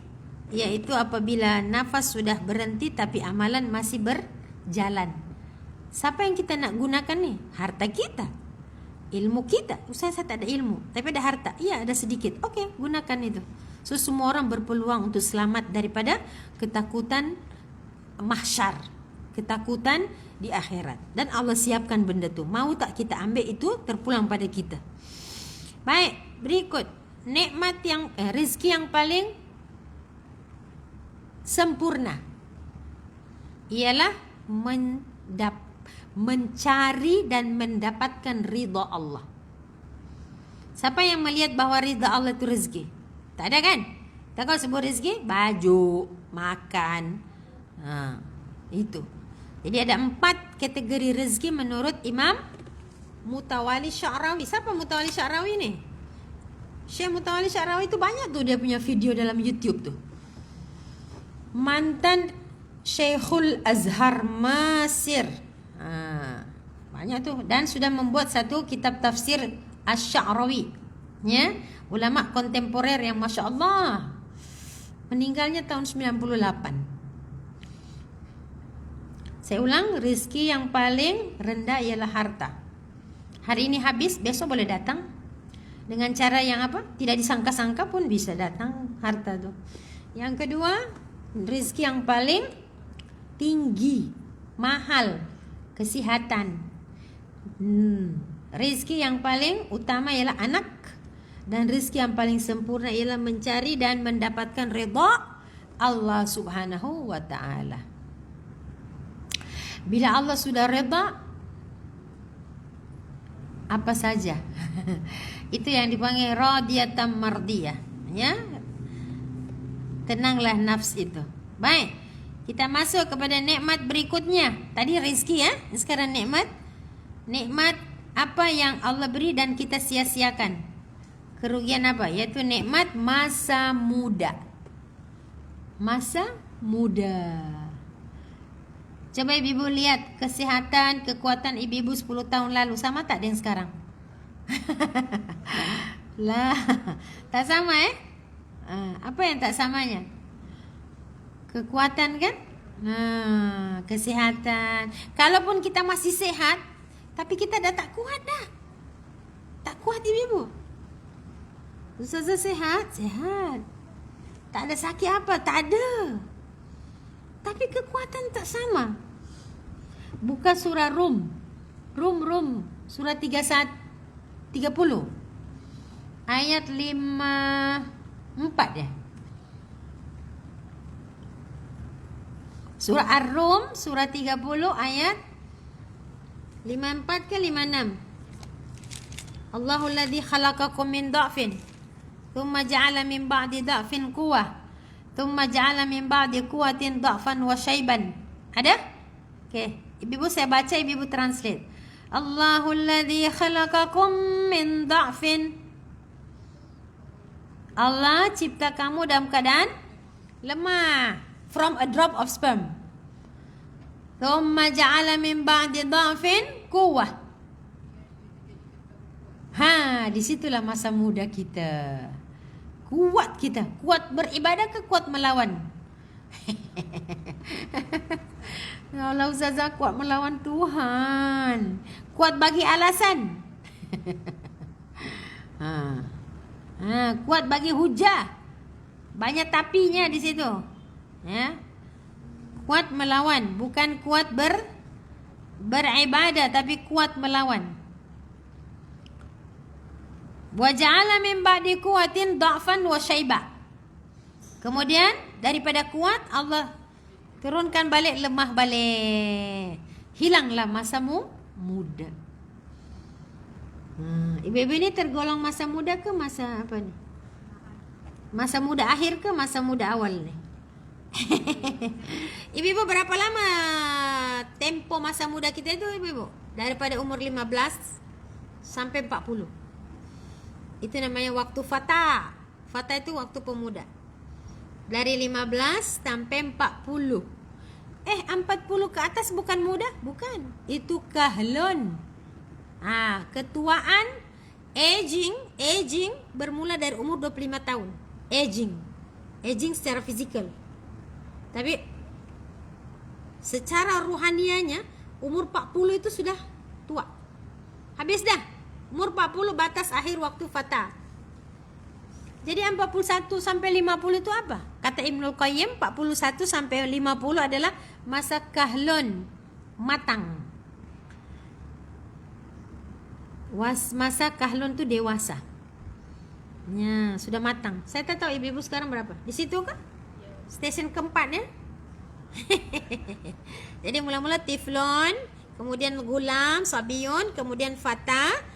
yaitu apabila nafas sudah berhenti tapi amalan masih berjalan. Siapa yang kita nak gunakan ni? Harta kita, ilmu kita. Saya tak ada ilmu, tapi ada harta. Iya, ada sedikit. Okey, gunakan itu. So semua orang berpeluang untuk selamat daripada ketakutan mahsyar, ketakutan di akhirat. Dan Allah siapkan benda tu. Mau tak kita ambil itu, terpulang pada kita. Baik, berikut. Nikmat yang rezeki yang paling sempurna ialah mencari dan mendapatkan ridha Allah. Siapa yang melihat bahawa ridha Allah itu rezeki? Tak ada kan? Tak kau sebut rezeki? Baju, makan. Itu. Jadi ada 4 kategori rezeki menurut Imam Mutawali Sya'rawi. Siapa Mutawali Sya'rawi ni? Syekh Mutawali Sya'rawi tu banyak tu dia punya video dalam YouTube tu. Mantan Syekhul Azhar Masir. Banyak tu. Dan sudah membuat satu kitab tafsir Asy-Sya'rawi. Ya, ulama kontemporer yang Masya Allah. Meninggalnya tahun 98. Saya ulang, rezeki yang paling rendah ialah harta. Hari ini habis, besok boleh datang. Dengan cara yang apa? Tidak disangka-sangka pun bisa datang harta tu. Yang kedua, rezeki yang paling tinggi, mahal, kesihatan. Rezeki yang paling utama ialah anak. Dan rezeki yang paling sempurna ialah mencari dan mendapatkan redha Allah Subhanahu wa ta'ala. Bila Allah sudah redha, apa saja itu yang dipanggil radiyatan mardiyah, ya. Tenanglah nafs itu. Baik, kita masuk kepada nikmat berikutnya. Tadi rezeki ya, sekarang nikmat. Nikmat apa yang Allah beri dan kita sia-siakan? Kerugian apa? Yaitu nikmat masa muda. Masa muda. Coba ibu lihat kesihatan, kekuatan ibu-ibu 10 tahun lalu sama tak dengan sekarang? Lah, tak sama apa yang tak samanya? Kekuatan kan? Kesihatan. Kalaupun kita masih sehat, tapi kita dah tak kuat dah. Tak kuat ibu-ibu. Ustazah sehat? Sehat. Tak ada sakit apa? Tak ada. Tapi kekuatan tak sama. Buka surah Rum. Surah 30 ayat 54 ya. Surah Ar-Rum surah 30 ayat 54 ke 56. Allahul ladzi khalaqakum min dha'fin thumma ja'ala min ba'di dha'fin quwwah thumma ja'ala min ba'di quwwatin dha'fan wa syaiban. Ada? Okey, ibu saya baca, ibu translate. Allahul ladzi khalaqakum min dha'fin. Allah cipta kamu dalam keadaan lemah, from a drop of sperm. Thumma ja'ala min ba'di dha'fin quwwah. Disitulah masa muda kita. Kuat kita, kuat beribadah ke kuat melawan? Allah Ustazah, kuat melawan Tuhan. Kuat bagi alasan. Kuat bagi hujah. Banyak tapinya di situ. Ya. Kuat melawan, bukan kuat beribadah, tapi kuat melawan. Wa ja'ala min ba'di quwwatin dha'fan wa syaiba. Kemudian daripada kuat Allah turunkan balik, lemah balik. Hilanglah masamu muda. Ibu-ibu ini tergolong masa muda ke masa apa ni? Masa muda akhir ke masa muda awal ni? Ibu-ibu, berapa lama tempo masa muda kita itu, ibu-ibu? Daripada umur 15 sampai 40. Itu namanya waktu fata. Fata itu waktu pemuda. Dari 15 sampai 40. 40 ke atas bukan muda? Bukan. Itu kahlon. Ketuaan, aging bermula dari umur 25 tahun. Aging secara fizikal. Tapi secara ruhanianya umur 40 itu sudah tua. Habis dah. Umur 40 batas akhir waktu fata. Jadi 41 sampai 50 itu apa? Kata Ibnul Qayyim, 41 sampai 50 adalah masa kahlon, matang. Masa kahlon itu dewasa. Ya, sudah matang. Saya tak tahu ibu-ibu sekarang berapa. Di situ kan? Stesen keempat ya. Jadi mula-mula tiflon, kemudian gulam, sabiyun, kemudian fata.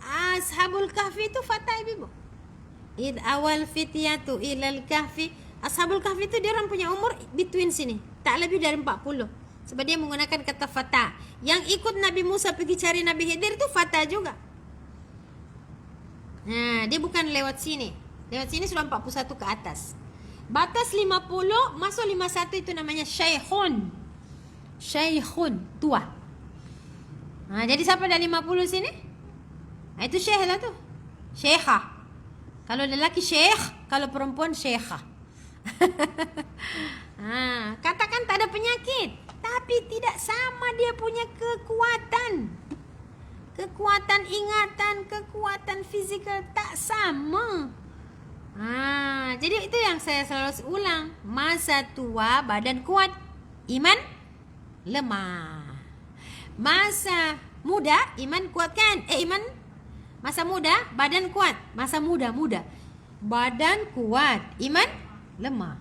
Ashabul kahfi itu fata, ibu. Id awal fityatu ilal kahfi. Ashabul kahfi itu dia orang punya umur between sini, tak lebih dari 40. Sebab dia menggunakan kata fata. Yang ikut Nabi Musa pergi cari Nabi Khidir itu fata juga. Dia bukan lewat sini. Lewat sini sudah 41 ke atas. Batas 50 masuk 51 itu namanya syaikhun. Syaikhun, tua. Jadi siapa dah 50 sini? Itu syekh lah tu. Syekhah. Kalau lelaki syekh, kalau perempuan syekhah. Katakan tak ada penyakit, tapi tidak sama dia punya kekuatan. Kekuatan ingatan, kekuatan fizikal tak sama. Jadi itu yang saya selalu ulang. Masa tua badan kuat, iman lemah. Masa muda iman kuat kan? Iman masa muda badan kuat. Masa muda badan kuat, iman lemah.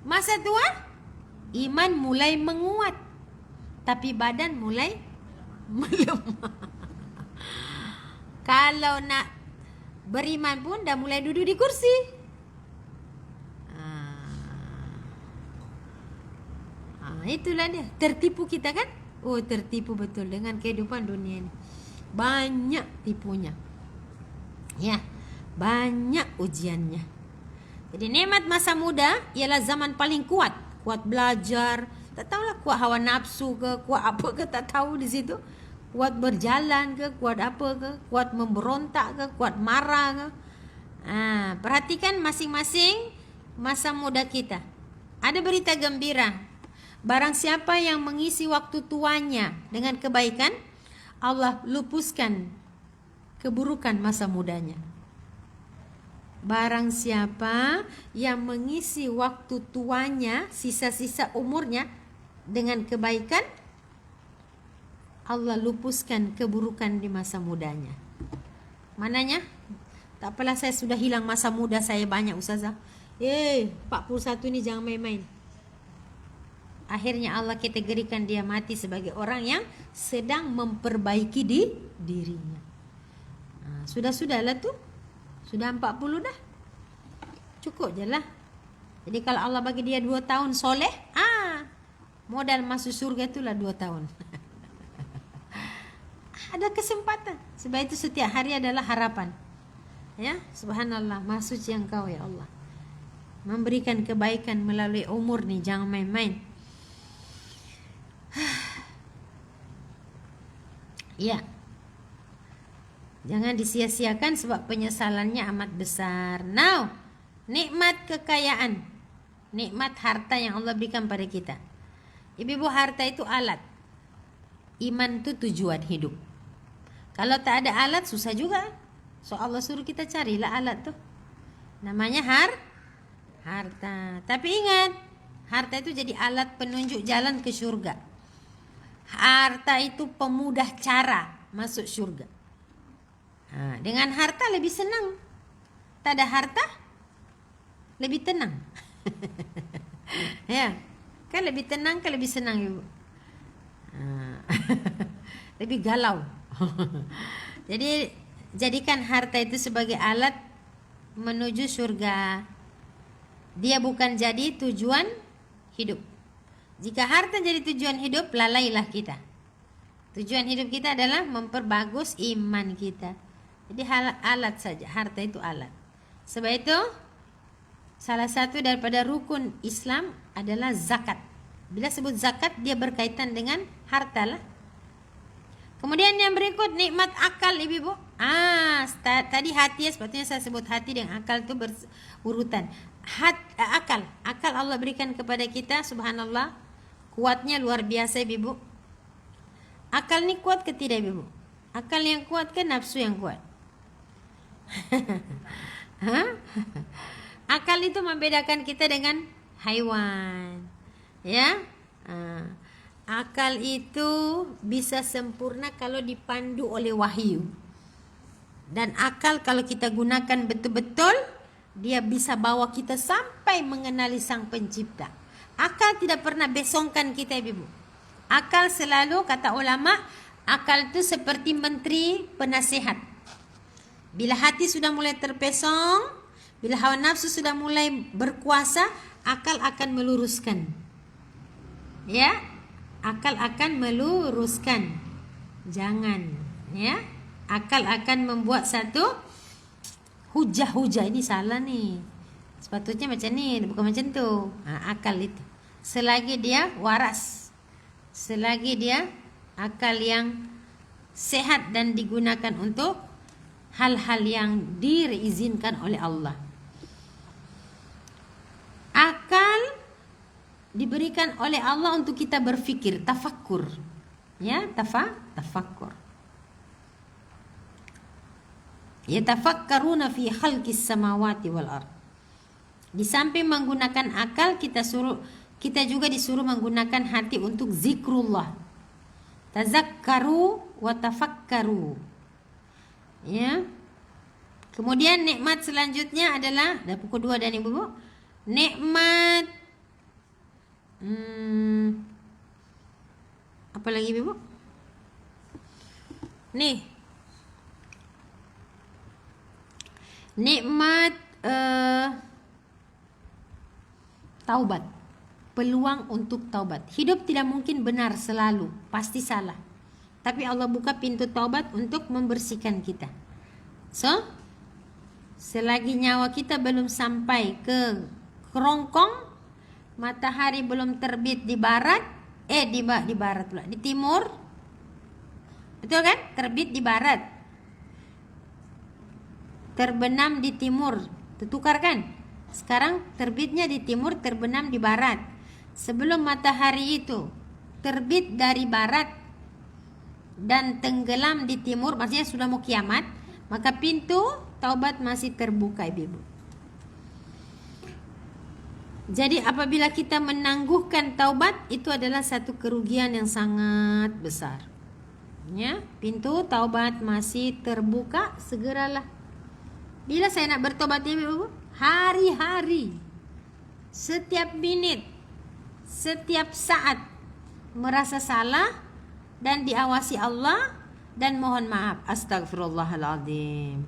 Masa tua iman mulai menguat, tapi badan mulai melemah. Kalau nak beriman pun dah mulai duduk di kursi. Itulah dia. Tertipu kita kan? Tertipu betul dengan kehidupan dunia ini. Banyak tipunya. Ya, banyak ujiannya. Jadi nikmat masa muda ialah zaman paling kuat. Kuat belajar. Tak tahulah kuat hawa nafsu ke, kuat apa ke, tak tahu di situ. Kuat berjalan ke, kuat apa ke, kuat memberontak ke, kuat marah ke. Perhatikan masing-masing masa muda kita. Ada berita gembira. Barang siapa yang mengisi waktu tuanya dengan kebaikan, Allah lupuskan keburukan masa mudanya. Barang siapa yang mengisi waktu tuanya, sisa-sisa umurnya dengan kebaikan, Allah lupuskan keburukan di masa mudanya. Mananya? Tak apalah, saya sudah hilang masa muda saya banyak, Ustazah. 41 ni jangan main-main. Akhirnya Allah kategorikan dia mati sebagai orang yang sedang memperbaiki dirinya. Sudah-sudahlah tu. Sudah 40 dah. Cukup je lah. Jadi kalau Allah bagi dia 2 tahun soleh, modal masuk surga itulah 2 tahun. Ada kesempatan. Sebab itu setiap hari adalah harapan. Ya, subhanallah, Maha Suci Engkau ya Allah. Memberikan kebaikan melalui umur ni, jangan main-main. Ya, jangan disia-siakan sebab penyesalannya amat besar. Now, nikmat kekayaan, nikmat harta yang Allah berikan pada kita. Ibu-ibu, harta itu alat. Iman itu tujuan hidup. Kalau tak ada alat susah juga. So Allah suruh kita carilah alat tuh. Namanya harta. Tapi ingat, harta itu jadi alat penunjuk jalan ke surga. Harta itu pemudah cara masuk surga. Dengan harta lebih senang. Tak ada harta lebih tenang. Ya, kan lebih tenang, kan lebih senang, Ibu. Lebih galau. Jadi jadikan harta itu sebagai alat menuju surga. Dia bukan jadi tujuan hidup. Jika harta jadi tujuan hidup, lalailah kita. Tujuan hidup kita adalah memperbagus iman kita. Jadi alat saja, harta itu alat. Sebab itu salah satu daripada rukun Islam adalah zakat. Bila sebut zakat, dia berkaitan dengan harta lah. Kemudian yang berikut, nikmat akal, ibu-ibu. Tadi hati, sepatutnya saya sebut hati dengan akal itu berurutan. Akal Allah berikan kepada kita, subhanallah, kuatnya luar biasa, ibu-ibu. Akal ni kuat ke tidak, ibu-ibu? Akal yang kuat ke nafsu yang kuat? Akal itu membedakan kita dengan haiwan. Ya, akal itu bisa sempurna kalau dipandu oleh wahyu. Dan akal kalau kita gunakan betul-betul, dia bisa bawa kita sampai mengenali Sang Pencipta. Akal tidak pernah besongkan kita, ibu. Akal selalu, kata ulama, akal itu seperti menteri penasihat. Bila hati sudah mulai terpesong, bila hawa nafsu sudah mulai berkuasa, akal akan meluruskan. Ya, akal akan meluruskan. Jangan, ya. Akal akan membuat satu hujah-hujah, ini salah nih. Sepatutnya macam ni, bukan macam tu. Akal itu. Selagi dia waras, selagi dia akal yang sehat dan digunakan untuk hal-hal yang diizinkan oleh Allah. Akal diberikan oleh Allah untuk kita berfikir, tafakkur. Ya, tafakkur. Yatafakkaruna fi khalqis samawati wal ard. Di samping menggunakan akal, kita juga disuruh menggunakan hati untuk zikrullah. Tazakkaru wa tafakkaru. Ya. Kemudian nikmat selanjutnya adalah, dah pukul 2 dan ibu-ibu. Nikmat apa lagi, ibu? Nih. Nikmat taubat. Peluang untuk taubat. Hidup tidak mungkin benar selalu, pasti salah. Tapi Allah buka pintu taubat untuk membersihkan kita. So, selagi nyawa kita belum sampai ke kerongkong, matahari belum terbit di barat, di barat pula, di timur. Betul kan? Terbit di barat, terbenam di timur. Tertukar kan? Sekarang terbitnya di timur, terbenam di barat. Sebelum matahari itu terbit dari barat dan tenggelam di timur, maksudnya sudah mau kiamat, maka pintu taubat masih terbuka, ibu. Jadi apabila kita menangguhkan taubat, itu adalah satu kerugian yang sangat besar. Ya, pintu taubat masih terbuka, segeralah. Bila saya nak bertobat, ibu, hari-hari, setiap menit, setiap saat merasa salah dan diawasi Allah dan mohon maaf, astagfirullahaladzim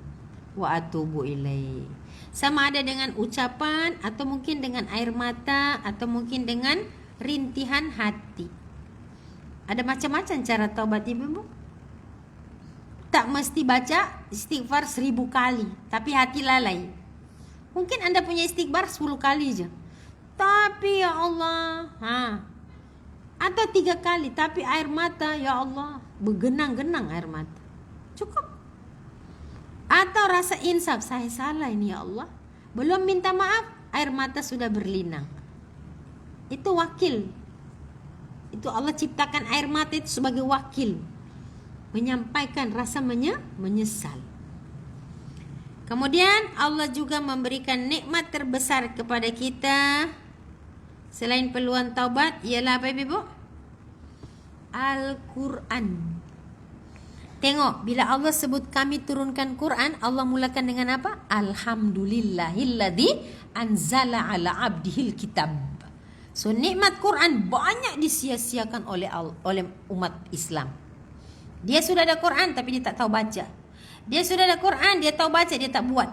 wa atubu ilaih. Sama ada dengan ucapan, atau mungkin dengan air mata, atau mungkin dengan rintihan hati. Ada macam-macam cara taubat, ibu. Tak mesti baca istighfar 1000 kali, tapi hati lalai. Mungkin anda punya istighfar 10 kali je, tapi ya Allah, Atau 3 kali, tapi air mata, ya Allah, bergenang-genang air mata. Cukup. Atau rasa insaf, saya salah ini ya Allah. Belum minta maaf, air mata sudah berlinang. Itu wakil. Itu Allah ciptakan air mata itu sebagai wakil, menyampaikan rasa menyesal. Kemudian Allah juga memberikan nikmat terbesar kepada kita selain peluang taubat, ialah apa Ibu? Al-Quran. Tengok, bila Allah sebut kami turunkan Quran, Allah mulakan dengan apa? Alhamdulillahilladzi anzala ala abdihil kitab. So nikmat Quran banyak disia-siakan oleh umat Islam. Dia sudah ada Quran tapi dia tak tahu baca. Dia sudah ada Quran, dia tahu baca, dia tak buat.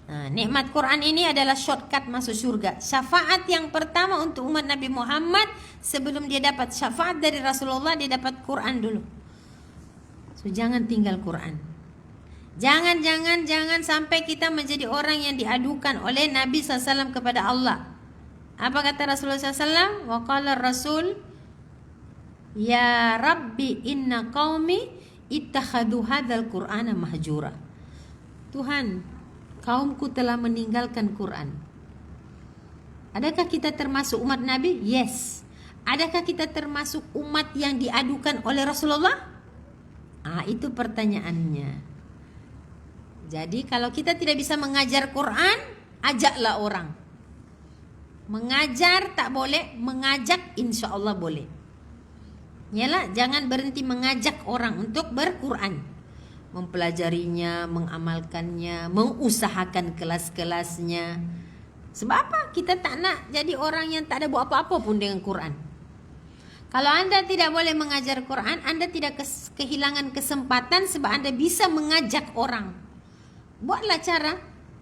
Nikmat Quran ini adalah shortcut masuk syurga. Syafaat yang pertama untuk umat Nabi Muhammad, sebelum dia dapat syafaat dari Rasulullah, dia dapat Quran dulu. So jangan tinggal Quran. Jangan sampai kita menjadi orang yang diadukan oleh Nabi SAW kepada Allah. Apa kata Rasulullah SAW? Wa qala Rasul, ya Rabbi inna qaumi ittakhadhu hadzal Qur'ana mahjura. Tuhan, kaumku telah meninggalkan Quran. Adakah kita termasuk umat Nabi? Yes. Adakah kita termasuk umat yang diadukan oleh Rasulullah? Itu pertanyaannya. Jadi kalau kita tidak bisa mengajar Quran, ajaklah orang. Mengajar tak boleh, mengajak insya Allah boleh. Yalah, jangan berhenti mengajak orang untuk berquran, mempelajarinya, mengamalkannya, mengusahakan kelas-kelasnya. Sebab apa? Kita tak nak jadi orang yang tak ada buat apa-apa pun dengan Quran. Kalau anda tidak boleh mengajar Quran, anda tidak kehilangan kesempatan sebab anda bisa mengajak orang. Buatlah cara,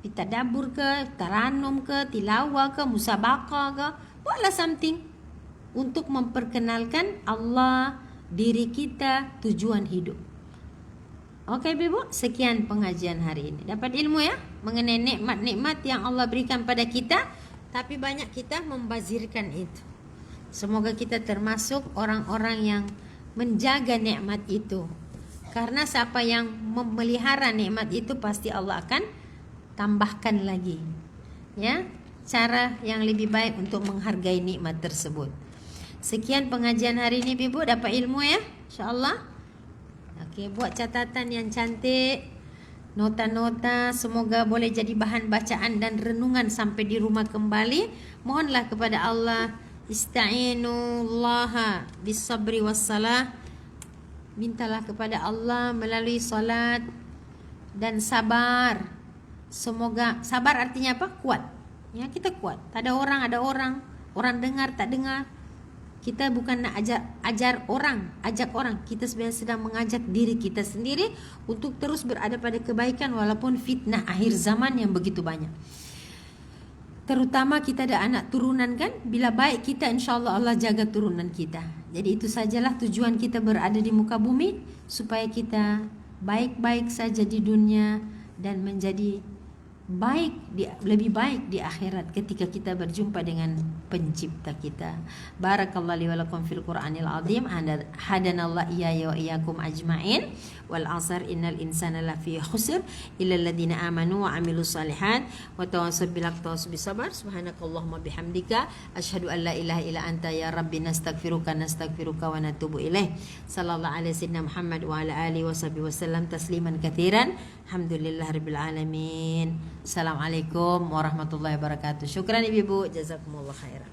tadabbur ke, taranum ke, tilawah ke, musabaqah ke. Buatlah something untuk memperkenalkan Allah, diri kita, tujuan hidup. Okey Ibu, sekian pengajian hari ini. Dapat ilmu ya mengenai nikmat-nikmat yang Allah berikan pada kita, tapi banyak kita membazirkan itu. Semoga kita termasuk orang-orang yang menjaga nikmat itu. Karena siapa yang memelihara nikmat itu pasti Allah akan tambahkan lagi. Ya, cara yang lebih baik untuk menghargai nikmat tersebut. Sekian pengajian hari ini Ibu, dapat ilmu ya, insya-Allah. Okey, buat catatan yang cantik, nota-nota, semoga boleh jadi bahan bacaan dan renungan sampai di rumah kembali. Mohonlah kepada Allah, ista'inullaha bis-sabri was-salah. Mintalah kepada Allah melalui salat dan sabar. Semoga sabar artinya apa? Kuat. Ya, kita kuat. Tak ada orang, orang dengar tak dengar. Kita bukan nak ajak orang. Kita sebenarnya sedang mengajak diri kita sendiri untuk terus berada pada kebaikan walaupun fitnah akhir zaman yang begitu banyak. Terutama kita ada anak turunan kan, bila baik kita insya-Allah Allah jaga turunan kita. Jadi itu sajalah tujuan kita berada di muka bumi, supaya kita baik-baik saja di dunia dan menjadi lebih baik di akhirat ketika kita berjumpa dengan pencipta kita. Barakallahu li wa lakum fil Qur'anil azim. Hadanallahu iyaya wa iyyakum ajmain. Wal 'asr innal insana lafi khusr illa alladziina amanu wa 'amilus shalihat wa tawassaw bil haqqi wa tawassaw bis sabr. Subhanakallahumma bihamdika asyhadu an la ilaha illa anta ya rabbi nastaghfiruka wa natubu ilaih. Sallallahu alaihi wasallam Muhammad wa ala alihi washabihi wasallam tasliman katsiran. Alhamdulillahirabbil alamin. Assalamualaikum warahmatullahi wabarakatuh. Syukran Ibu, jazakumullah khairan.